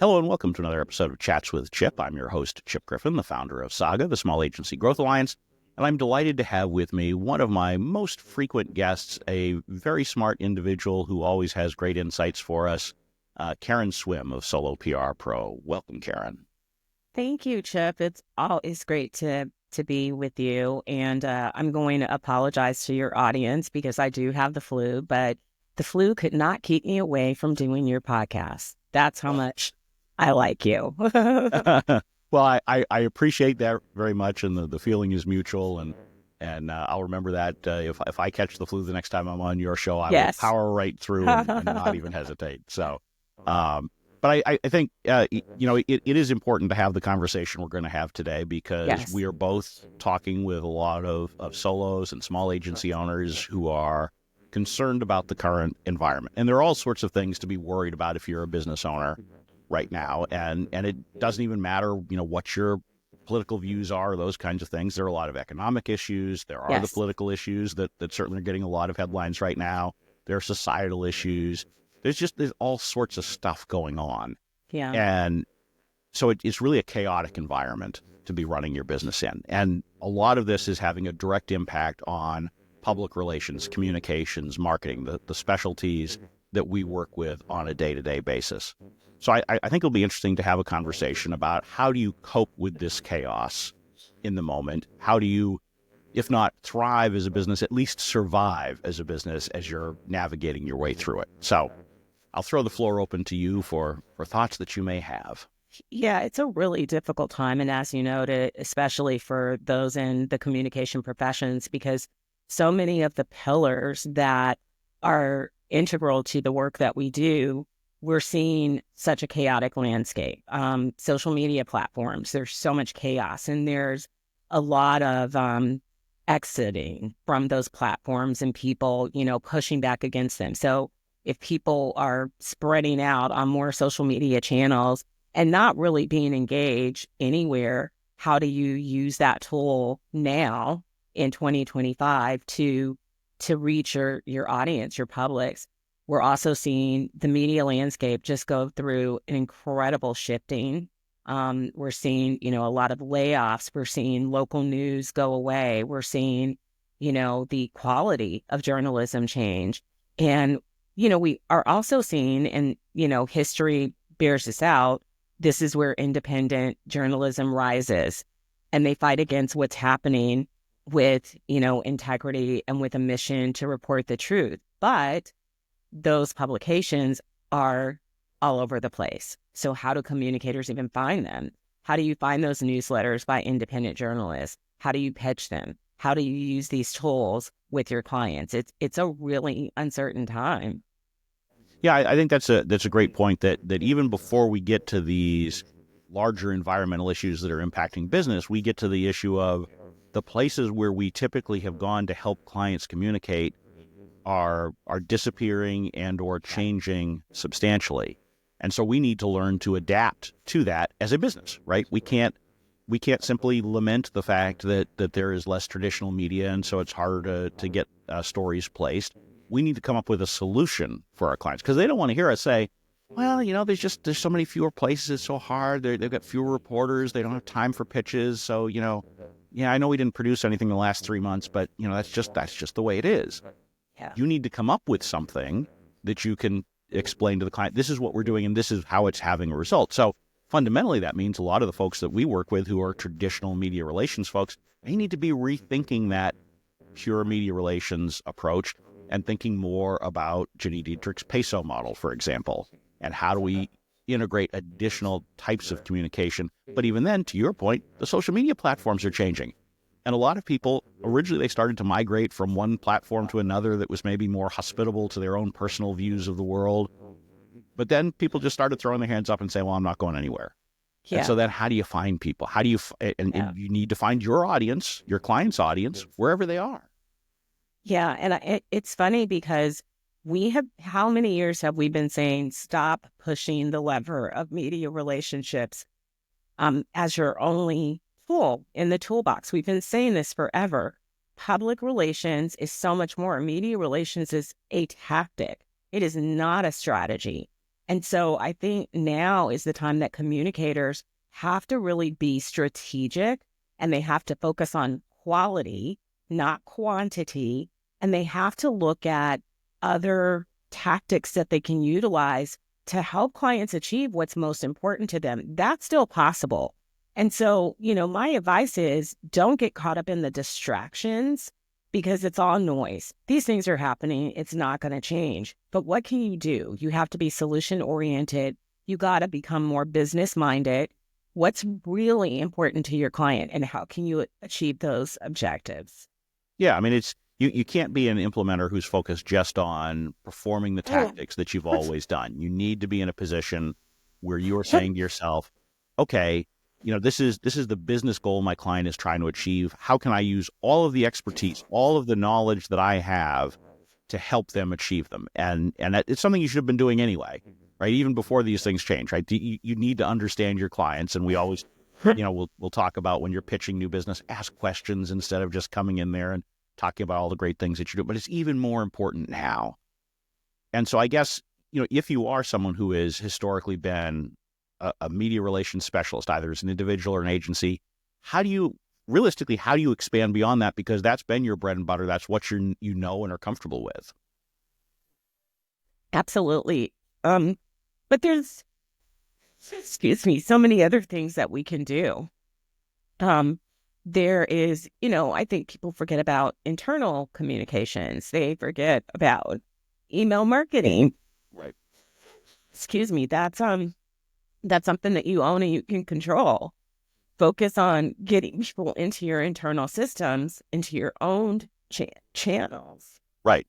Hello and welcome to another episode of Chats with Chip. I'm your host, Chip Griffin, the founder of Saga, the Small Agency Growth Alliance, and I'm delighted to have with me one of my most frequent guests, a very smart individual who always has great insights for us, Karen Swim of Solo PR Pro. Welcome, Karen. Thank you, Chip. It's always great to be with you. And I'm going to apologize to your audience because I do have the flu, but the flu could not keep me away from doing your podcast. That's how much I like you. Well, I appreciate that very much, and the feeling is mutual, and I'll remember that if I catch the flu the next time I'm on your show, I will Yes. power right through and not even hesitate. So, but I think it is important to have the conversation we're going to have today because Yes. we are both talking with a lot of solos and small agency owners who are concerned about the current environment, and there are all sorts of things to be worried about if you're a business owner right now, and it doesn't even matter what your political views are, those kinds of things. There are a lot of economic issues. There are the Yes. political issues that certainly are getting a lot of headlines right now. There are societal issues. There's all sorts of stuff going on, Yeah. and so it's really a chaotic environment to be running your business in, and a lot of this is having a direct impact on public relations, communications, marketing, the specialties that we work with on a day-to-day basis. So I think it'll be interesting to have a conversation about how do you cope with this chaos in the moment? How do you, if not thrive as a business, at least survive as a business as you're navigating your way through it? So I'll throw the floor open to you for thoughts that you may have. Yeah, it's a really difficult time. And as you noted, especially for those in the communication professions, because so many of the pillars that are integral to the work that we do, we're seeing such a chaotic landscape. Social media platforms, there's so much chaos, and there's a lot of exiting from those platforms and people, pushing back against them. So if people are spreading out on more social media channels, and not really being engaged anywhere, how do you use that tool now in 2025 to reach your audience, your publics? We're also seeing the media landscape just go through an incredible shifting. We're seeing, a lot of layoffs. We're seeing local news go away. We're seeing, the quality of journalism change. And, we are also seeing, and, history bears this out, this is where independent journalism rises, and they fight against what's happening with, integrity and with a mission to report the truth. But those publications are all over the place. So how do communicators even find them? How do you find those newsletters by independent journalists? How do you pitch them? How do you use these tools with your clients? It's a really uncertain time. Yeah, I think that's a great point. That even before we get to these larger environmental issues that are impacting business, we get to the issue of the places where we typically have gone to help clients communicate are disappearing and or changing substantially. And so we need to learn to adapt to that as a business, right? We can't simply lament the fact that there is less traditional media and so it's harder to get stories placed. We need to come up with a solution for our clients because they don't want to hear us say, well, there's so many fewer places. It's so hard. They've got fewer reporters. They don't have time for pitches. So, yeah, I know we didn't produce anything in the last 3 months, but that's just the way it is. Yeah. You need to come up with something that you can explain to the client. This is what we're doing, and this is how it's having a result. So fundamentally, that means a lot of the folks that we work with who are traditional media relations folks, they need to be rethinking that pure media relations approach and thinking more about Ginny Dietrich's peso model, for example, and how do we integrate additional types of communication. But even then, to your point, the social media platforms are changing. And a lot of people, originally they started to migrate from one platform to another that was maybe more hospitable to their own personal views of the world. But then people just started throwing their hands up and saying, well, I'm not going anywhere. And Yeah. so then how do you find people? How do you, Yeah. and you need to find your audience, your client's audience, wherever they are. Yeah. And it's funny because how many years have we been saying, stop pushing the lever of media relationships as your only tool in the toolbox? We've been saying this forever. Public relations is so much more. Media relations is a tactic. It is not a strategy. And so I think now is the time that communicators have to really be strategic, and they have to focus on quality, not quantity. And they have to look at other tactics that they can utilize to help clients achieve what's most important to them. That's still possible. And so, my advice is don't get caught up in the distractions because it's all noise. These things are happening. It's not going to change. But what can you do? You have to be solution oriented. You got to become more business minded. What's really important to your client, and how can you achieve those objectives? Yeah, I mean, it's you can't be an implementer who's focused just on performing the tactics that you've always done. You need to be in a position where you're saying to yourself, okay, this is the business goal my client is trying to achieve. How can I use all of the expertise, all of the knowledge that I have to help them achieve them? And it's something you should have been doing anyway, right? Even before these things change, right? You need to understand your clients, and we always, we'll talk about when you're pitching new business, ask questions instead of just coming in there and talking about all the great things that you do. But it's even more important now. And so I guess, if you are someone who has historically been a media relations specialist, either as an individual or an agency, how do you expand beyond that? Because that's been your bread and butter. That's what and are comfortable with. Absolutely. But there's, excuse me, so many other things that we can do. There is, I think people forget about internal communications. They forget about email marketing. Right. Excuse me. That's something that you own and you can control. Focus on getting people into your internal systems, into your own channels. Right.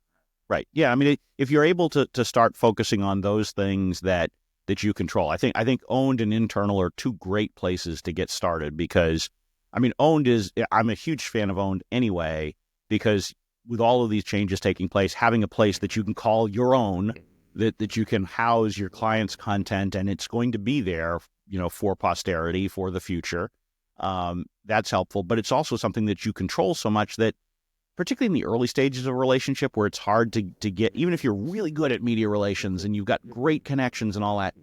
Right. Yeah. I mean, if you're able to start focusing on those things that you control, I think owned and internal are two great places to get started, because I mean, I'm a huge fan of owned anyway, because with all of these changes taking place, having a place that you can call your own, that you can house your clients' content, and it's going to be there, for posterity, for the future. That's helpful, but it's also something that you control so much that, particularly in the early stages of a relationship where it's hard to get, even if you're really good at media relations and you've got great connections and all that,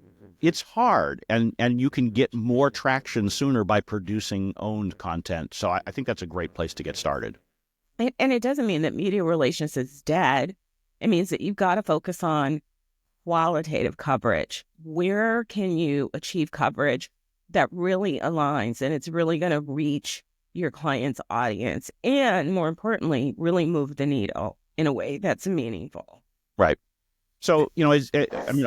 it's hard, and you can get more traction sooner by producing owned content. So I think that's a great place to get started. And it doesn't mean that media relations is dead. It means that you've got to focus on qualitative coverage. Where can you achieve coverage that really aligns and it's really going to reach your client's audience, and more importantly, really move the needle in a way that's meaningful? Right. So,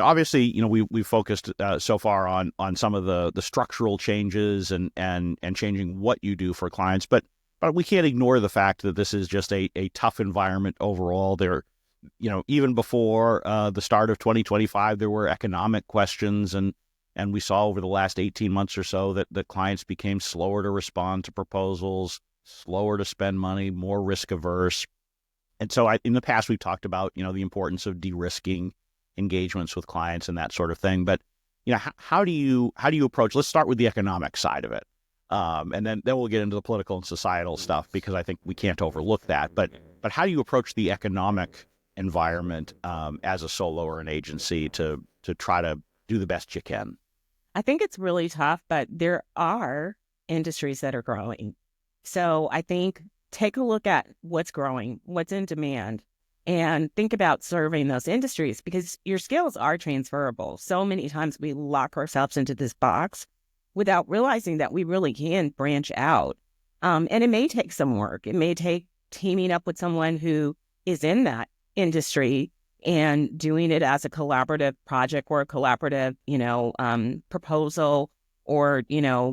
obviously, we've focused so far on some of the structural changes and changing what you do for clients, but we can't ignore the fact that this is just a tough environment overall. There, even before the start of 2025, there were economic questions, and we saw over the last 18 months or so that the clients became slower to respond to proposals, slower to spend money, more risk averse. And so in the past, we've talked about, the importance of de-risking engagements with clients and that sort of thing. But, how do you approach, let's start with the economic side of it. And then we'll get into the political and societal stuff, because I think we can't overlook that. But how do you approach the economic environment as a solo or an agency to try to do the best you can? I think it's really tough, but there are industries that are growing. So I think take a look at what's growing, what's in demand, and think about serving those industries, because your skills are transferable. So many times we lock ourselves into this box without realizing that we really can branch out. And it may take some work. It may take teaming up with someone who is in that industry and doing it as a collaborative project or a collaborative, proposal, or,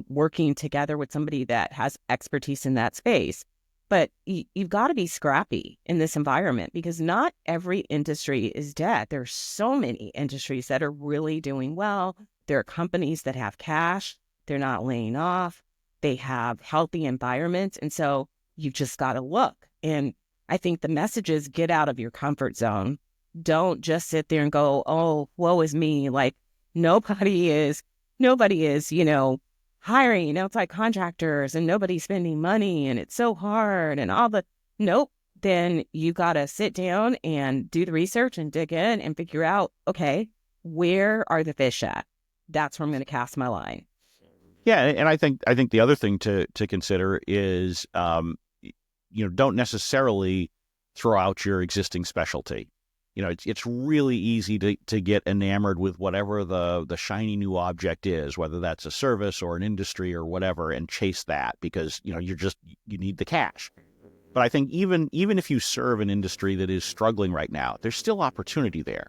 working together with somebody that has expertise in that space. But you've got to be scrappy in this environment, because not every industry is dead. There's so many industries that are really doing well. There are companies that have cash. They're not laying off. They have healthy environments. And so you've just got to look. And I think the message is get out of your comfort zone. Don't just sit there and go, oh, woe is me. Like nobody is, hiring outside contractors, and nobody's spending money, and it's so hard and all the, nope. Then you got to sit down and do the research and dig in and figure out, okay, where are the fish at? That's where I'm going to cast my line. Yeah, and I think the other thing to consider is don't necessarily throw out your existing specialty. It's really easy to get enamored with whatever the shiny new object is, whether that's a service or an industry or whatever, and chase that because you need the cash. But I think even if you serve an industry that is struggling right now, there's still opportunity there.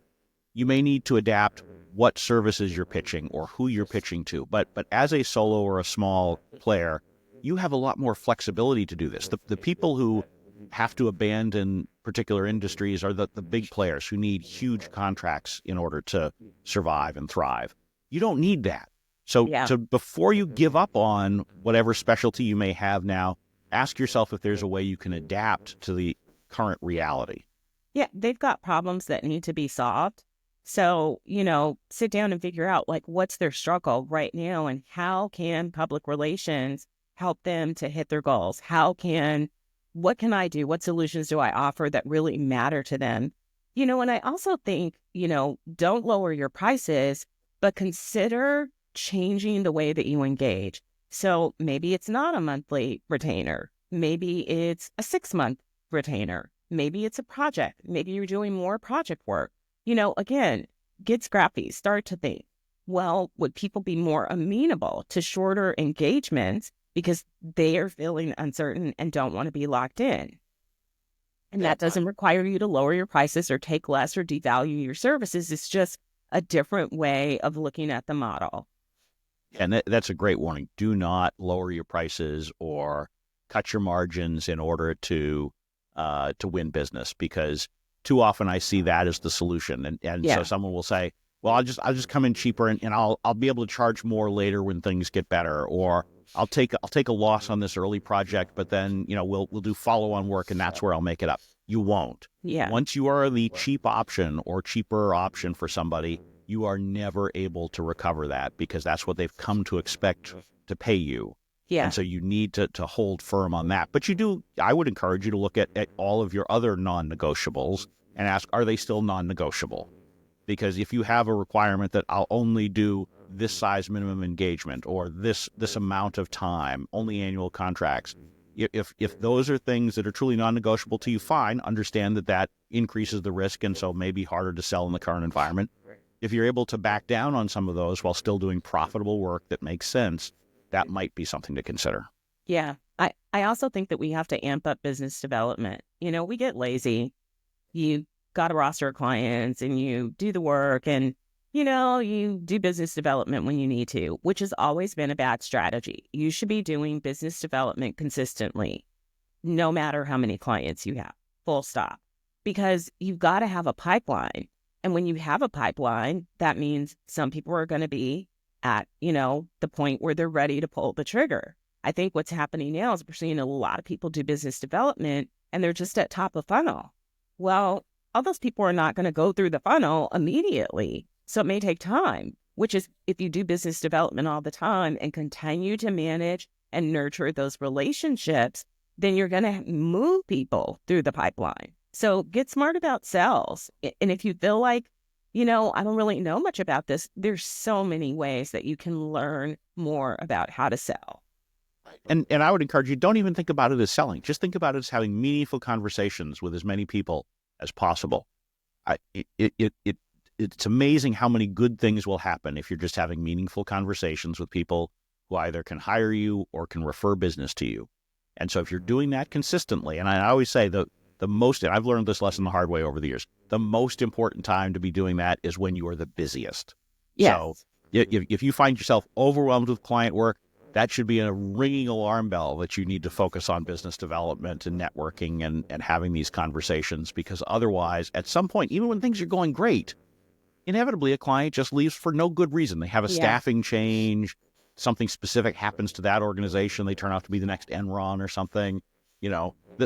You may need to adapt what services you're pitching or who you're pitching to. But as a solo or a small player, you have a lot more flexibility to do this. The people who have to abandon particular industries are the big players who need huge contracts in order to survive and thrive. You don't need that. Yeah. So before you give up on whatever specialty you may have now, ask yourself if there's a way you can adapt to the current reality. Yeah. They've got problems that need to be solved. So, sit down and figure out like what's their struggle right now and how can public relations help them to hit their goals? What can I do? What solutions do I offer that really matter to them? And I also think, don't lower your prices, but consider changing the way that you engage. So maybe it's not a monthly retainer. Maybe it's a 6-month retainer. Maybe it's a project. Maybe you're doing more project work. Again, get scrappy, start to think, well, would people be more amenable to shorter engagements because they are feeling uncertain and don't want to be locked in? And that doesn't require you to lower your prices or take less or devalue your services. It's just a different way of looking at the model. And that's a great warning. Do not lower your prices or cut your margins in order to win business, because too often I see that as the solution. And Yeah. so someone will say, well, I'll just come in cheaper and I'll be able to charge more later when things get better, or I'll take a loss on this early project, but then we'll do follow-on work and that's where I'll make it up. You won't. Yeah. Once you are the cheap option or cheaper option for somebody, you are never able to recover that because that's what they've come to expect to pay you. Yeah. And so you need to hold firm on that. But I would encourage you to look at all of your other non-negotiables and ask, are they still non-negotiable? Because if you have a requirement that I'll only do this size minimum engagement or this amount of time, only annual contracts, if those are things that are truly non-negotiable to you, fine, understand that increases the risk and so may be harder to sell in the current environment. If you're able to back down on some of those while still doing profitable work that makes sense, that might be something to consider. Yeah. I also think that we have to amp up business development. We get lazy. You got a roster of clients and you do the work and, you do business development when you need to, which has always been a bad strategy. You should be doing business development consistently, no matter how many clients you have, full stop, because you've got to have a pipeline. And when you have a pipeline, that means some people are going to be at, the point where they're ready to pull the trigger. I think what's happening now is we're seeing a lot of people do business development and they're just at top of funnel. Well, all those people are not going to go through the funnel immediately. So it may take time, which is if you do business development all the time and continue to manage and nurture those relationships, then you're going to move people through the pipeline. So get smart about sales. And if you feel like, I don't really know much about this, there's so many ways that you can learn more about how to sell. And I would encourage you, don't even think about it as selling. Just think about it as having meaningful conversations with as many people as possible. It's amazing how many good things will happen if you're just having meaningful conversations with people who either can hire you or can refer business to you. And so if you're doing that consistently, and I always say the most, and I've learned this lesson the hard way over the years, the most important time to be doing that is when you are the busiest. Yes. So if you find yourself overwhelmed with client work, that should be a ringing alarm bell that you need to focus on business development and networking and having these conversations, because otherwise, at some point, even when things are going great, inevitably a client just leaves for no good reason. They have a staffing change, something specific happens to that organization, they turn out to be the next Enron or something.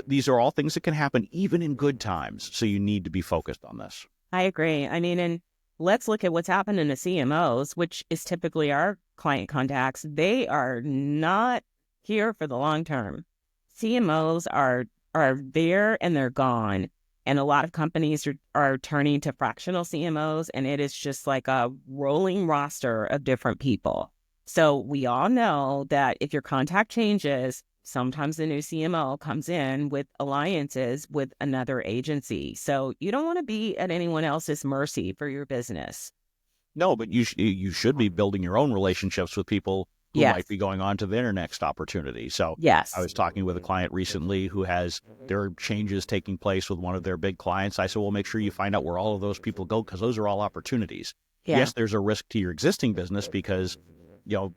These are all things that can happen even in good times. So you need to be focused on this. I agree. I mean, and let's look at what's happening to CMOs, which is typically our client contacts. They are not here for the long term. CMOs are there and they're gone. And a lot of companies are turning to fractional CMOs, and it is just like a rolling roster of different people. So we all know that if your contact changes, sometimes the new CMO comes in with alliances with another agency. So you don't want to be at anyone else's mercy for your business. No, but you should be building your own relationships with people who might Yes. be going on to their next opportunity. So I Yes. was talking with a client recently who has there are changes taking place with one of their big clients. I said, well, make sure you find out where all of those people go because those are all opportunities. Yeah. Yes, there's a risk to your existing business because,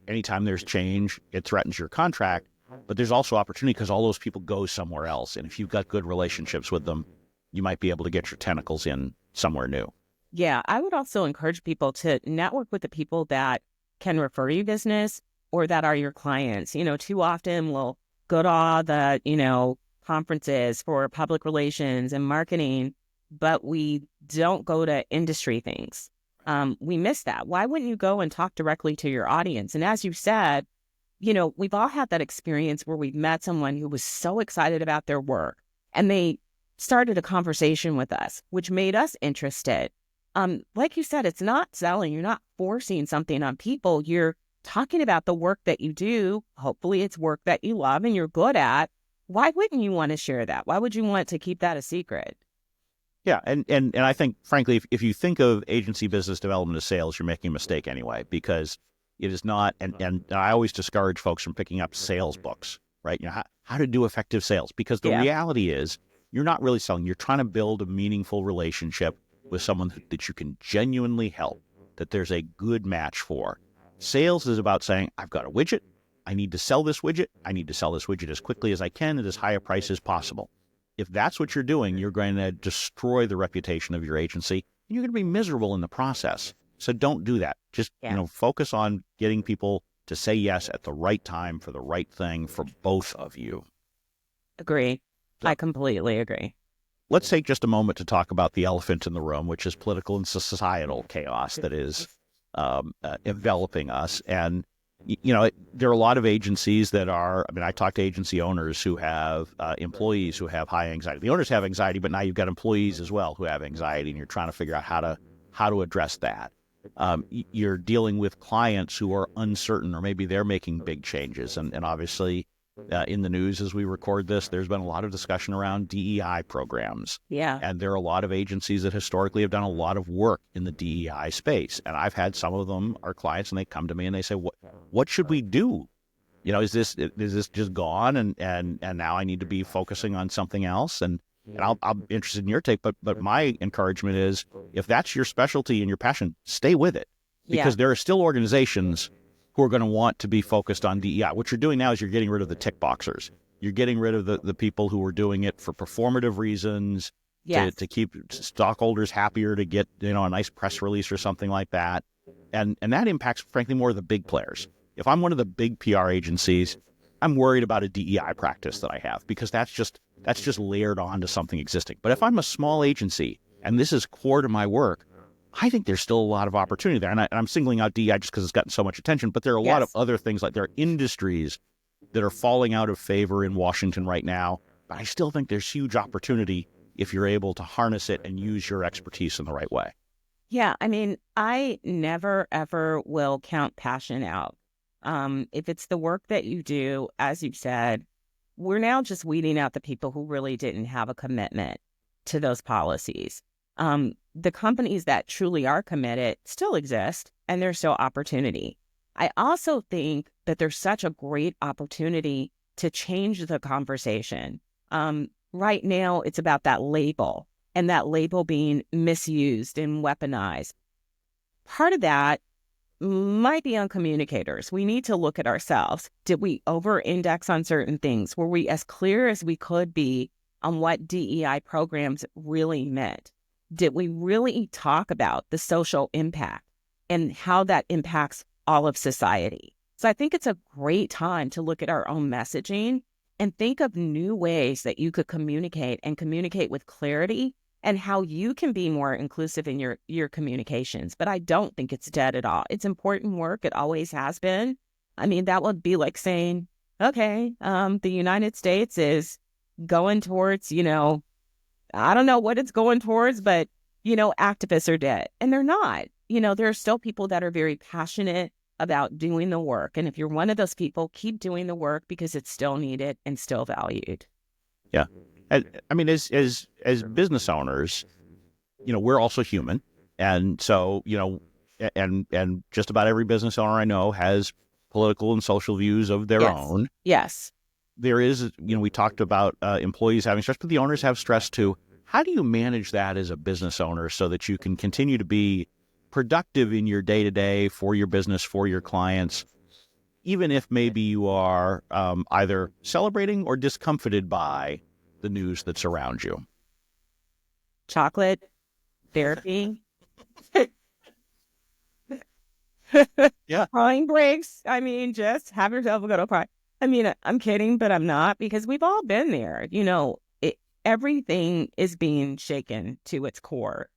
anytime there's change, it threatens your contract. But there's also opportunity because all those people go somewhere else. And if you've got good relationships with them, you might be able to get your tentacles in somewhere new. Yeah. I would also encourage people to network with the people that can refer you business or that are your clients. Too often we'll go to all the, conferences for public relations and marketing, but we don't go to industry things. We miss that. Why wouldn't you go and talk directly to your audience? And as you said, we've all had that experience where we've met someone who was so excited about their work and they started a conversation with us, which made us interested. Like you said, it's not selling. You're not forcing something on people. You're talking about the work that you do. Hopefully it's work that you love and you're good at. Why wouldn't you want to share that? Why would you want to keep that a secret? Yeah, and I think, frankly, if you think of agency business development as sales, you're making a mistake anyway, because it is not, and I always discourage folks from picking up sales books, right? How to do effective sales, because the Yeah. reality is you're not really selling. You're trying to build a meaningful relationship with someone that you can genuinely help, that there's a good match for. Sales is about saying, I've got a widget. I need to sell this widget. I need to sell this widget as quickly as I can at as high a price as possible. If that's what you're doing, you're going to destroy the reputation of your agency, and you're going to be miserable in the process. So don't do that. Just, Yeah. focus on getting people to say yes at the right time for the right thing for both of you. Agree. So I completely agree. let's take just a moment to talk about the elephant in the room, which is political and societal chaos that is enveloping us. And there are a lot of agencies that are, I talk to agency owners who have employees who have high anxiety. The owners have anxiety, but now you've got employees as well who have anxiety, and you're trying to figure out how to address that. You're dealing with clients who are uncertain, or maybe they're making big changes. And obviously, in the news as we record this, there's been a lot of discussion around DEI programs. Yeah. And there are a lot of agencies that historically have done a lot of work in the DEI space. And I've had some of them, our clients, and they come to me and they say, what should we do? Is this just gone and now I need to be focusing on something else? And I'm interested in your take, but my encouragement is if that's your specialty and your passion, stay with it. Yeah. Because there are still organizations who are going to want to be focused on DEI. What you're doing now is you're getting rid of the tick boxers. You're getting rid of the people who are doing it for performative reasons, Yes. to keep stockholders happier, to get a nice press release or something like that. And that impacts, frankly, more of the big players. If I'm one of the big PR agencies, I'm worried about a DEI practice that I have because that's just layered on to something existing. But if I'm a small agency and this is core to my work, I think there's still a lot of opportunity there. And I'm singling out DEI just because it's gotten so much attention, but there are a lot of other things, like there are industries that are falling out of favor in Washington right now. But I still think there's huge opportunity if you're able to harness it and use your expertise in the right way. Yeah. I never, ever will count passion out. If it's the work that you do, as you've said, we're now just weeding out the people who really didn't have a commitment to those policies. The companies that truly are committed still exist, and there's still opportunity. I also think that there's such a great opportunity to change the conversation. Right now, it's about that label and that label being misused and weaponized. Part of that might be on communicators. We need to look at ourselves. Did we over-index on certain things? Were we as clear as we could be on what DEI programs really meant? Did we really talk about the social impact and how that impacts all of society? So I think it's a great time to look at our own messaging and think of new ways that you could communicate and communicate with clarity and how you can be more inclusive in your communications. But I don't think it's dead at all. It's important work. It always has been. That would be like saying, okay, the United States is going towards, I don't know what it's going towards, but, activists are dead. And they're not. There are still people that are very passionate about doing the work. And if you're one of those people, keep doing the work because it's still needed and still valued. Yeah. I mean, as business owners, we're also human. And so, and just about every business owner I know has political and social views of their Yes. own. Yes. There is, we talked about employees having stress, but the owners have stress too. How do you manage that as a business owner so that you can continue to be productive in your day-to-day for your business, for your clients, even if maybe you are either celebrating or discomfited by the news that's around you? Chocolate therapy. Yeah. Crying breaks. I mean, just have yourself a good old cry. I mean, I'm kidding, but I'm not, because we've all been there. Everything is being shaken to its core,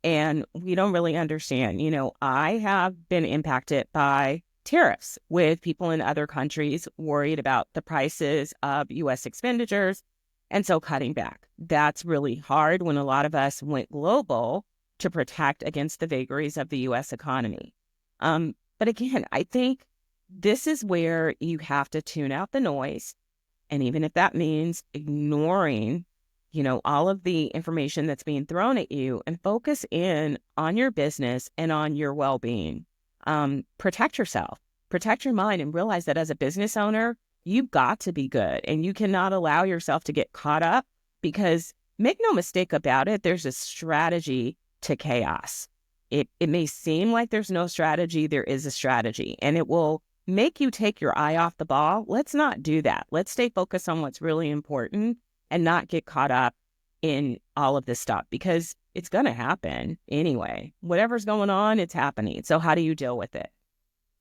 and we don't really understand. I have been impacted by tariffs with people in other countries worried about the prices of U.S. expenditures, and so cutting back. That's really hard when a lot of us went global to protect against the vagaries of the U.S. economy. But again, I think this is where you have to tune out the noise. And even if that means ignoring, all of the information that's being thrown at you, and focus in on your business and on your well-being. Protect yourself, protect your mind, and realize that as a business owner, you've got to be good, and you cannot allow yourself to get caught up, because make no mistake about it, there's a strategy to chaos. It may seem like there's no strategy. There is a strategy, and it will make you take your eye off the ball. Let's not do that. Let's stay focused on what's really important and not get caught up in all of this stuff, because it's going to happen anyway. Whatever's going on, it's happening. So how do you deal with it?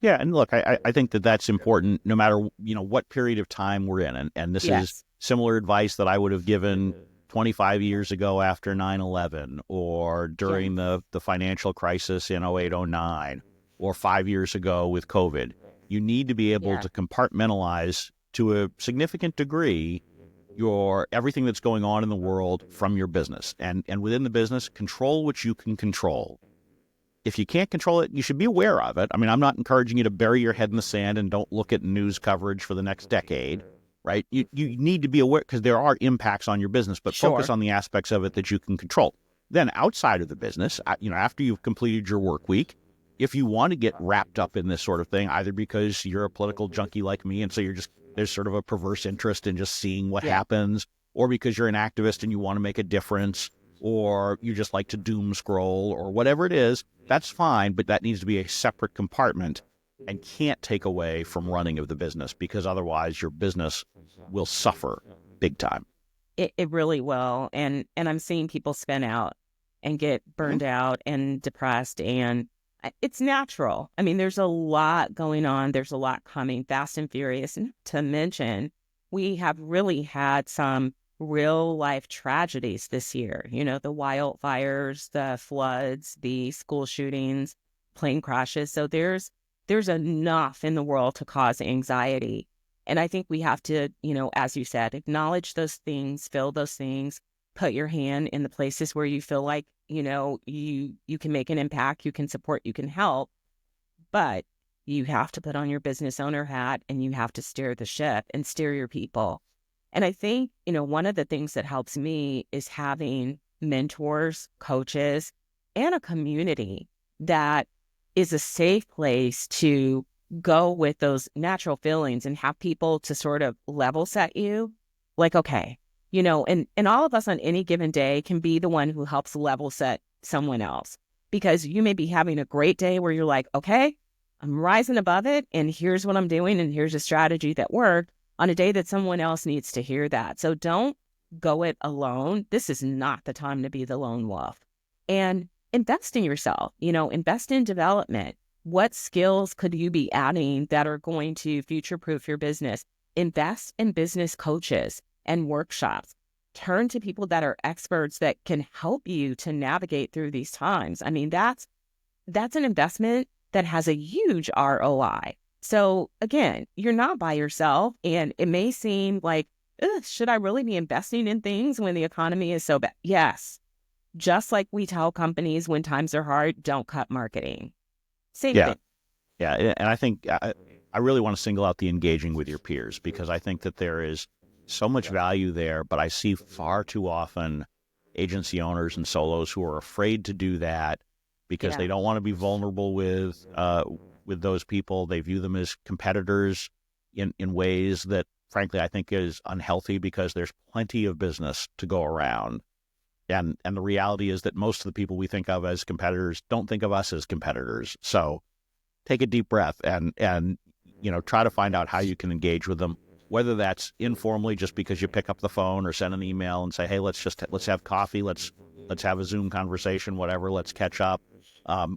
Yeah, and look, I think that that's important no matter, what period of time we're in. And this is Yes. similar advice that I would have given 25 years ago after 9/11, or during the financial crisis in 08, 09, or 5 years ago with COVID. You need to be able Yeah. to compartmentalize to a significant degree your everything that's going on in the world from your business. And within the business, control what you can control. If you can't control it, you should be aware of it. I mean, I'm not encouraging you to bury your head in the sand and don't look at news coverage for the next decade, right? You need to be aware, because there are impacts on your business, but focus Sure. on the aspects of it that you can control. Then outside of the business, after you've completed your work week, if you want to get wrapped up in this sort of thing, either because you're a political junkie like me, and so there's sort of a perverse interest in just seeing what happens, or because you're an activist and you want to make a difference, or you just like to doom scroll, or whatever it is, that's fine, but that needs to be a separate compartment and can't take away from running of the business, because otherwise your business will suffer big time. It really will. And I'm seeing people spin out and get burned out and depressed. And it's natural. I mean, there's a lot going on. There's a lot coming fast and furious. And to mention, we have really had some real life tragedies this year. The wildfires, the floods, the school shootings, plane crashes. So there's enough in the world to cause anxiety. And I think we have to, as you said, acknowledge those things, feel those things, put your hand in the places where you feel like, you can make an impact, you can support, you can help. But you have to put on your business owner hat, and you have to steer the ship and steer your people. And I think, one of the things that helps me is having mentors, coaches, and a community that is a safe place to go with those natural feelings, and have people to sort of level set you. Like, okay, and all of us on any given day can be the one who helps level set someone else, because you may be having a great day where you're like, okay, I'm rising above it, and here's what I'm doing, and here's a strategy that worked, on a day that someone else needs to hear that. So don't go it alone. This is not the time to be the lone wolf. And invest in yourself, invest in development. What skills could you be adding that are going to future-proof your business? Invest in business coaches and workshops. Turn to people that are experts that can help you to navigate through these times. I mean, that's an investment that has a huge ROI. So again, you're not by yourself, and it may seem like "Ugh, should I really be investing in things when the economy is so bad?" Yes. Just like we tell companies when times are hard, don't cut marketing. Same Yeah. thing. Yeah. And I think I really want to single out the engaging with your peers, because I think that there is so much value there, but I see far too often agency owners and solos who are afraid to do that because Yeah. they don't want to be vulnerable with those people. They view them as competitors in ways that, frankly, I think is unhealthy, because there's plenty of business to go around. And the reality is that most of the people we think of as competitors don't think of us as competitors. So take a deep breath and try to find out how you can engage with them, whether that's informally, just because you pick up the phone or send an email and say, hey, let's have coffee, let's have a Zoom conversation, whatever, let's catch up.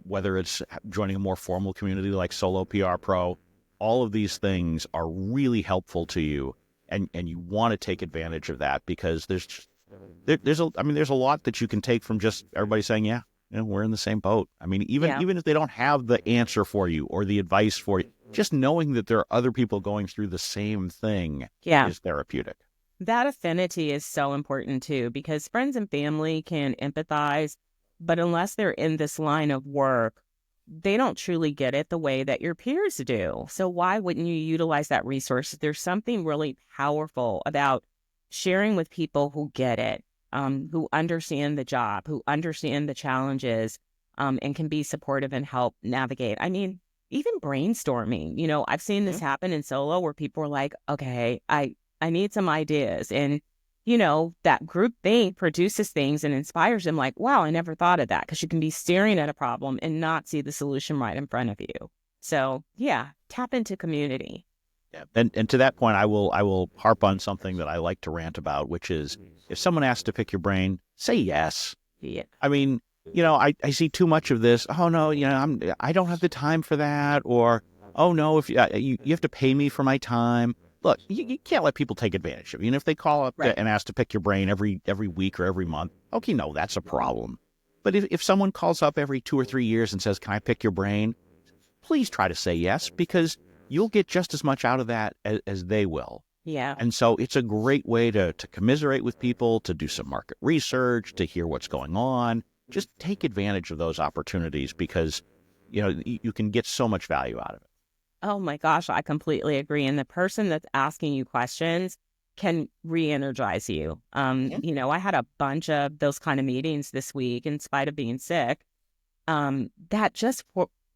Whether it's joining a more formal community like Solo PR Pro, all of these things are really helpful to you, and you want to take advantage of that, because there's a lot that you can take from just everybody saying, yeah, we're in the same boat. I mean, Yeah. even if they don't have the answer for you or the advice for you, just knowing that there are other people going through the same thing Yeah. is therapeutic. That affinity is so important too, because friends and family can empathize, but unless they're in this line of work, they don't truly get it the way that your peers do. So why wouldn't you utilize that resource? There's something really powerful about sharing with people who get it, who understand the job, who understand the challenges, and can be supportive and help navigate. I mean, even brainstorming, I've seen this Mhm. happen in solo where people are like, okay, I need some ideas. And, that group thing produces things and inspires them like, wow, I never thought of that. Because you can be staring at a problem and not see the solution right in front of you. So, yeah, tap into community. Yeah. And to that point, I will harp on something that I like to rant about, which is, if someone asks to pick your brain, say yes. Yeah. I mean, I see too much of this. Oh no, I don't have the time for that, or oh no, if you have to pay me for my time. Look, you can't let people take advantage of you. And if they call up Right. and ask to pick your brain every week or every month, okay, no, that's a problem. But if someone calls up every 2 or 3 years and says, "Can I pick your brain?" Please try to say yes, because you'll get just as much out of that as they will. Yeah. And so it's a great way to commiserate with people, to do some market research, to hear what's going on. Just take advantage of those opportunities, because, you can get so much value out of it. Oh my gosh, I completely agree. And the person that's asking you questions can re-energize you. Mhm. I had a bunch of those kind of meetings this week in spite of being sick. That just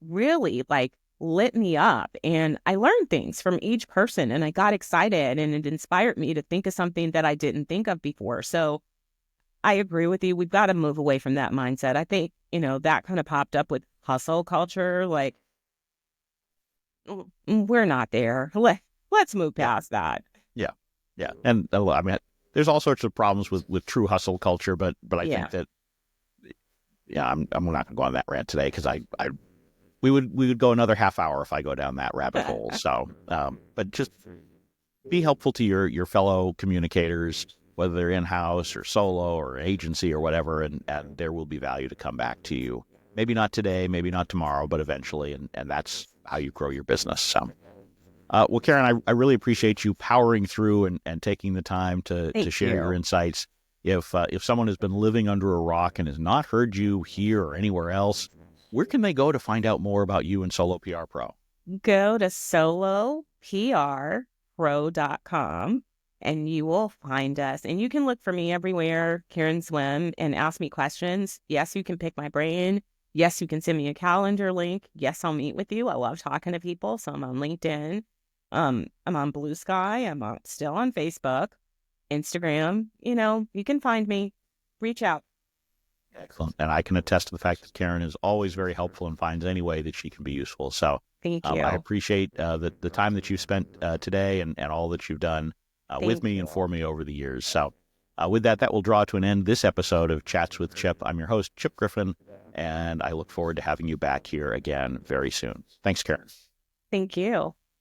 really like lit me up. And I learned things from each person and I got excited and it inspired me to think of something that I didn't think of before. So I agree with you. We've got to move away from that mindset. I think, that kind of popped up with hustle culture. Like, we're not there. Let's move Yeah, past that. yeah, yeah. And I mean, there's all sorts of problems with true hustle culture, but I Yeah. think that, yeah, I'm not going to go on that rant today, because we would go another half hour if I go down that rabbit hole. So, but just be helpful to your fellow communicators, whether they're in house or solo or agency or whatever, and there will be value to come back to you. Maybe not today, maybe not tomorrow, but eventually, and that's how you grow your business. So, well, Karen, I really appreciate you powering through and taking the time to Thank share your you. insights. If someone has been living under a rock and has not heard you here or anywhere else, where can they go to find out more about you and Solo PR Pro? Go to soloprpro.com and you will find us. And you can look for me everywhere, Karen Swim, and ask me questions. Yes, you can pick my brain. Yes, you can send me a calendar link. Yes, I'll meet with you. I love talking to people. So I'm on LinkedIn. I'm on Blue Sky. Still on Facebook, Instagram. You can find me. Reach out. Excellent. And I can attest to the fact that Karen is always very helpful and finds any way that she can be useful. So, Thank I you. appreciate the time that you spent today, and all that you've done with Thank me and you. for me over the years. So, with that will draw to an end this episode of Chats with Chip. I'm your host, Chip Griffin, and I look forward to having you back here again very soon. Thanks, Karen. Thank you.